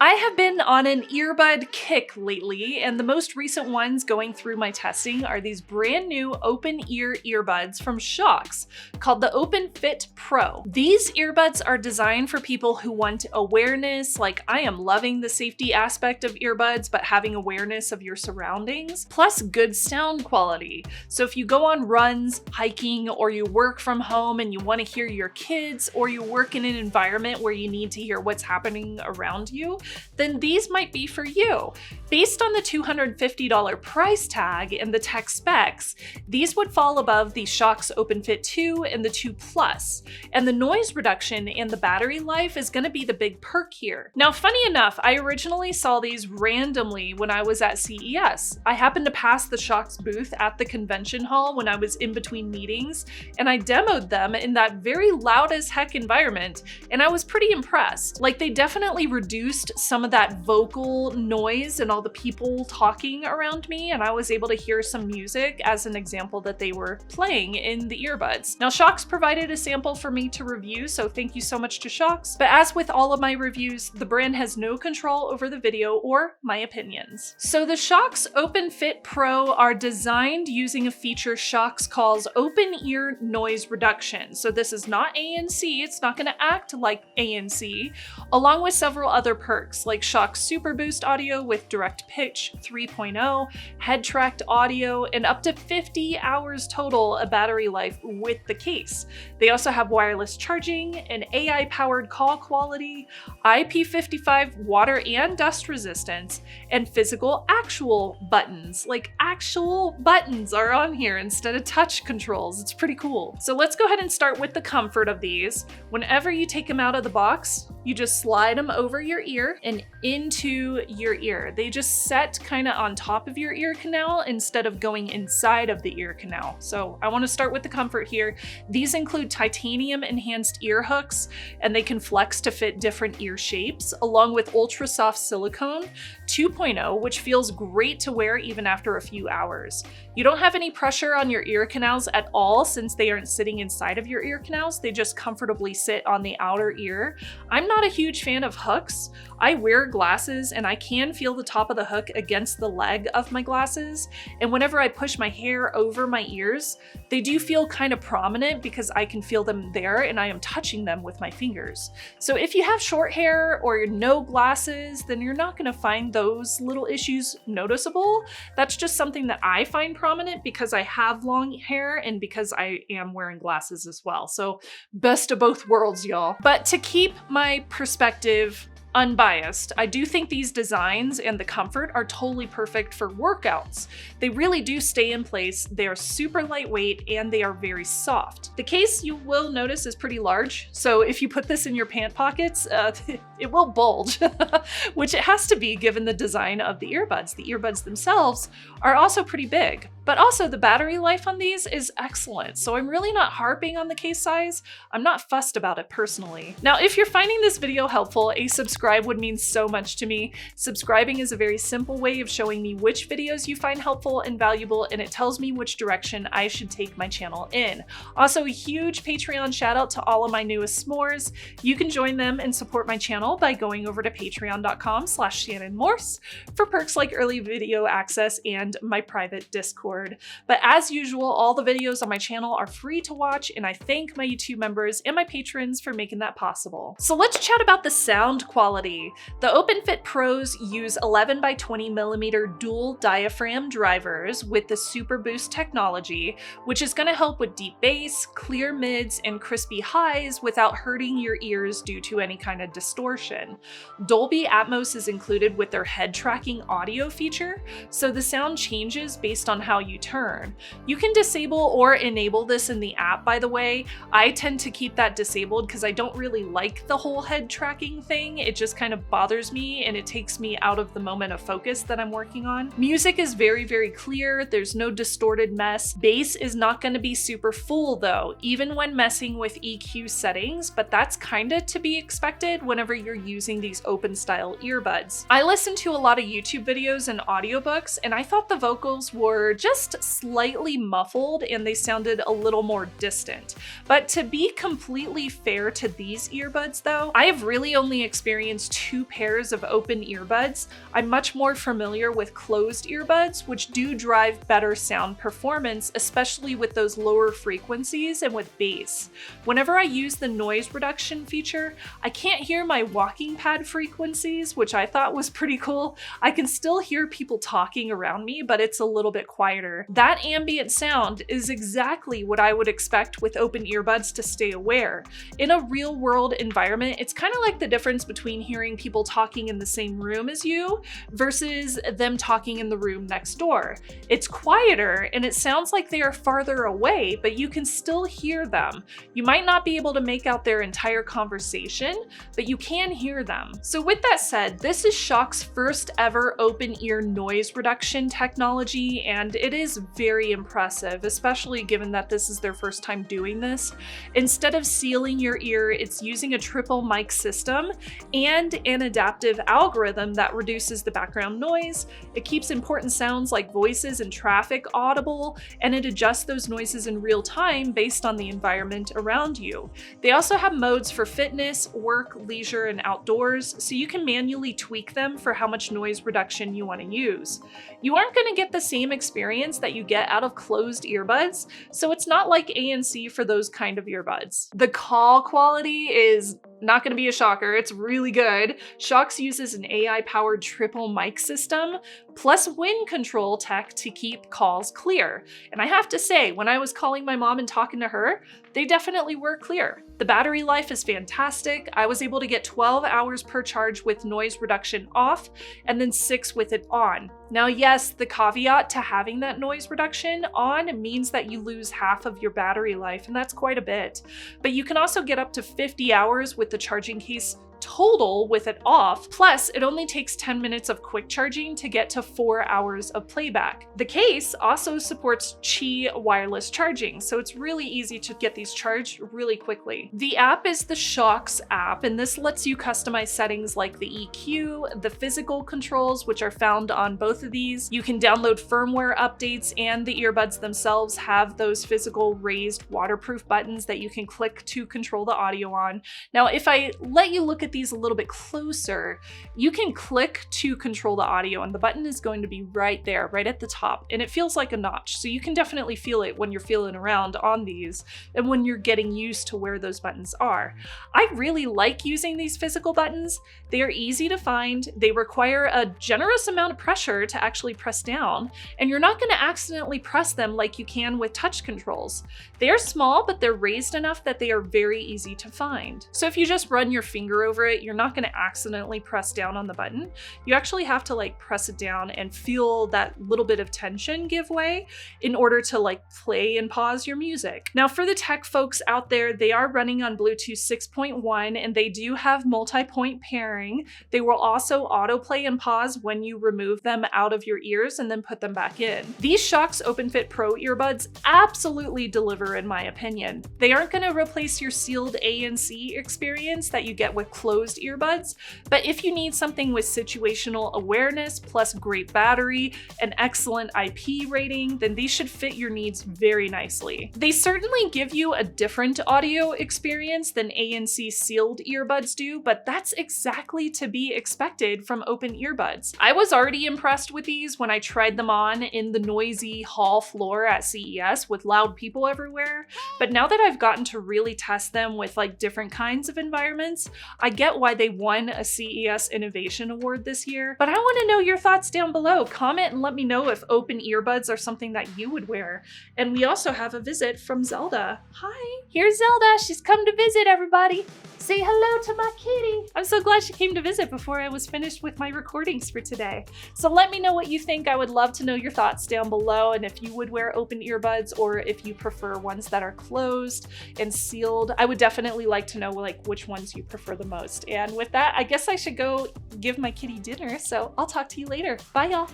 I have been on an earbud kick lately, and the most recent ones going through my testing are these brand new open ear earbuds from Shokz called the OpenFit Pro. These earbuds are designed for people who want awareness, like I am loving the safety aspect of earbuds, but having awareness of your surroundings, plus good sound quality. So if you go on runs, hiking, or you work from home and you want to hear your kids, or you work in an environment where you need to hear what's happening around you, then these might be for you. Based on the $250 price tag and the tech specs, these would fall above the Shokz OpenFit 2 and the 2 Plus, and the noise reduction and the battery life is going to be the big perk here. Now, funny enough, I originally saw these randomly when I was at CES. I happened to pass the Shokz booth at the convention hall when I was in between meetings, and I demoed them in that very loud as heck environment, and I was pretty impressed. Like, they definitely reduced some of that vocal noise and all the people talking around me, and I was able to hear some music as an example that they were playing in the earbuds. Now, Shokz provided a sample for me to review, so thank you so much to Shokz. But as with all of my reviews, the brand has no control over the video or my opinions. So the Shokz OpenFit Pro are designed using a feature Shokz calls open ear noise reduction. So this is not ANC, it's not going to act like ANC, along with several other perks like Shokz SuperBoost audio with DirectPitch 3.0, head-tracked audio, and up to 50 hours total of battery life with the case. They also have wireless charging, an AI-powered call quality, IP55 water and dust resistance, and physical actual buttons. Like, actual buttons are on here instead of touch controls. It's pretty cool. So let's go ahead and start with the comfort of these. Whenever you take them out of the box, you just slide them over your ear and into your ear. They just set kind of on top of your ear canal instead of going inside of the ear canal. So I want to start with the comfort here. These include titanium enhanced ear hooks, and they can flex to fit different ear shapes, along with ultra soft silicone 2.0, which feels great to wear even after a few hours. You don't have any pressure on your ear canals at all since they aren't sitting inside of your ear canals. They just comfortably sit on the outer ear. I'm not a huge fan of hooks. I wear glasses and I can feel the top of the hook against the leg of my glasses. And whenever I push my hair over my ears, they do feel kind of prominent because I can feel them there and I am touching them with my fingers. So if you have short hair or no glasses, then you're not going to find those little issues noticeable. That's just something that I find prominent because I have long hair and because I am wearing glasses as well. So best of both worlds, y'all. But to keep my perspective unbiased, I do think these designs and the comfort are totally perfect for workouts. They really do stay in place, they are super lightweight, and they are very soft. The case, you will notice, is pretty large, so if you put this in your pant pockets, it will bulge, which it has to be given the design of the earbuds. The earbuds themselves are also pretty big. But also the battery life on these is excellent, so I'm really not harping on the case size. I'm not fussed about it personally. Now, if you're finding this video helpful, a subscribe would mean so much to me. Subscribing is a very simple way of showing me which videos you find helpful and valuable, and it tells me which direction I should take my channel in. Also, a huge Patreon shout out to all of my newest s'mores. You can join them and support my channel by going over to patreon.com/ShannonMorse for perks like early video access and my private Discord. But as usual, all the videos on my channel are free to watch, and I thank my YouTube members and my patrons for making that possible. So let's chat about the sound quality. The OpenFit Pros use 11 by 20 millimeter dual diaphragm drivers with the SuperBoost technology, which is going to help with deep bass, clear mids, and crispy highs without hurting your ears due to any kind of distortion. Dolby Atmos is included with their head tracking audio feature, so the sound changes based on how you turn. You can disable or enable this in the app, by the way. I tend to keep that disabled because I don't really like the whole head tracking thing. It just kind of bothers me and it takes me out of the moment of focus that I'm working on. Music is very, very clear. There's no distorted mess. Bass is not going to be super full though, even when messing with EQ settings, but that's kind of to be expected whenever you're using these open style earbuds. I listen to a lot of YouTube videos and audiobooks, and I thought the vocals were just just slightly muffled and they sounded a little more distant. But to be completely fair to these earbuds though, I have really only experienced 2 pairs of open earbuds. I'm much more familiar with closed earbuds, which do drive better sound performance, especially with those lower frequencies and with bass. Whenever I use the noise reduction feature, I can't hear my walking pad frequencies, which I thought was pretty cool. I can still hear people talking around me, but it's a little bit quieter. That ambient sound is exactly what I would expect with open earbuds to stay aware. In a real world environment, it's kind of like the difference between hearing people talking in the same room as you versus them talking in the room next door. It's quieter and it sounds like they are farther away, but you can still hear them. You might not be able to make out their entire conversation, but you can hear them. So with that said, this is Shokz' first ever open ear noise reduction technology, and it is very impressive, especially given that this is their first time doing this. Instead of sealing your ear, it's using a triple mic system and an adaptive algorithm that reduces the background noise. It keeps important sounds like voices and traffic audible, and it adjusts those noises in real time based on the environment around you. They also have modes for fitness, work, leisure, and outdoors, so you can manually tweak them for how much noise reduction you want to use. You aren't going to get the same experience that you get out of closed earbuds, so it's not like ANC for those kind of earbuds. The call quality is not going to be a shocker, it's really good. Shokz uses an AI-powered triple mic system plus wind control tech to keep calls clear. And I have to say, when I was calling my mom and talking to her, they definitely were clear. The battery life is fantastic. I was able to get 12 hours per charge with noise reduction off and then 6 with it on. Now, yes, the caveat to having that noise reduction on means that you lose half of your battery life, and that's quite a bit. But you can also get up to 50 hours with the charging case total with it off, plus it only takes 10 minutes of quick charging to get to 4 hours of playback. The case also supports Qi wireless charging, so it's really easy to get these charged really quickly. The app is the Shokz app, and this lets you customize settings like the EQ, the physical controls, which are found on both of these. You can download firmware updates, and the earbuds themselves have those physical raised waterproof buttons that you can click to control the audio on. Now, if I let you look at these a little bit closer, you can click to control the audio and the button is going to be right there, right at the top, and it feels like a notch. So you can definitely feel it when you're feeling around on these and when you're getting used to where those buttons are. I really like using these physical buttons. They are easy to find. They require a generous amount of pressure to actually press down, and you're not going to accidentally press them like you can with touch controls. They are small, but they're raised enough that they are very easy to find. So if you just run your finger over it, you're not going to accidentally press down on the button. You actually have to like press it down and feel that little bit of tension give way in order to like play and pause your music. Now for the tech folks out there, they are running on Bluetooth 6.1 and they do have multi-point pairing. They will also autoplay and pause when you remove them out of your ears and then put them back in. These Shokz OpenFit Pro earbuds absolutely deliver in my opinion. They aren't going to replace your sealed ANC experience that you get with closed earbuds, but if you need something with situational awareness plus great battery and excellent IP rating, then these should fit your needs very nicely. They certainly give you a different audio experience than ANC sealed earbuds do, but that's exactly to be expected from open earbuds. I was already impressed with these when I tried them on in the noisy hall floor at CES with loud people everywhere, but now that I've gotten to really test them with like different kinds of environments, I get why they won a CES Innovation Award this year. But I want to know your thoughts down below. Comment and let me know if open earbuds are something that you would wear. And we also have a visit from Zelda. Hi, here's Zelda. She's come to visit, everybody. Say hello to my kitty. I'm so glad she came to visit before I was finished with my recordings for today. So let me know what you think. I would love to know your thoughts down below and if you would wear open earbuds or if you prefer ones that are closed and sealed. I would definitely like to know like which ones you prefer the most. And with that, I guess I should go give my kitty dinner. So I'll talk to you later. Bye y'all.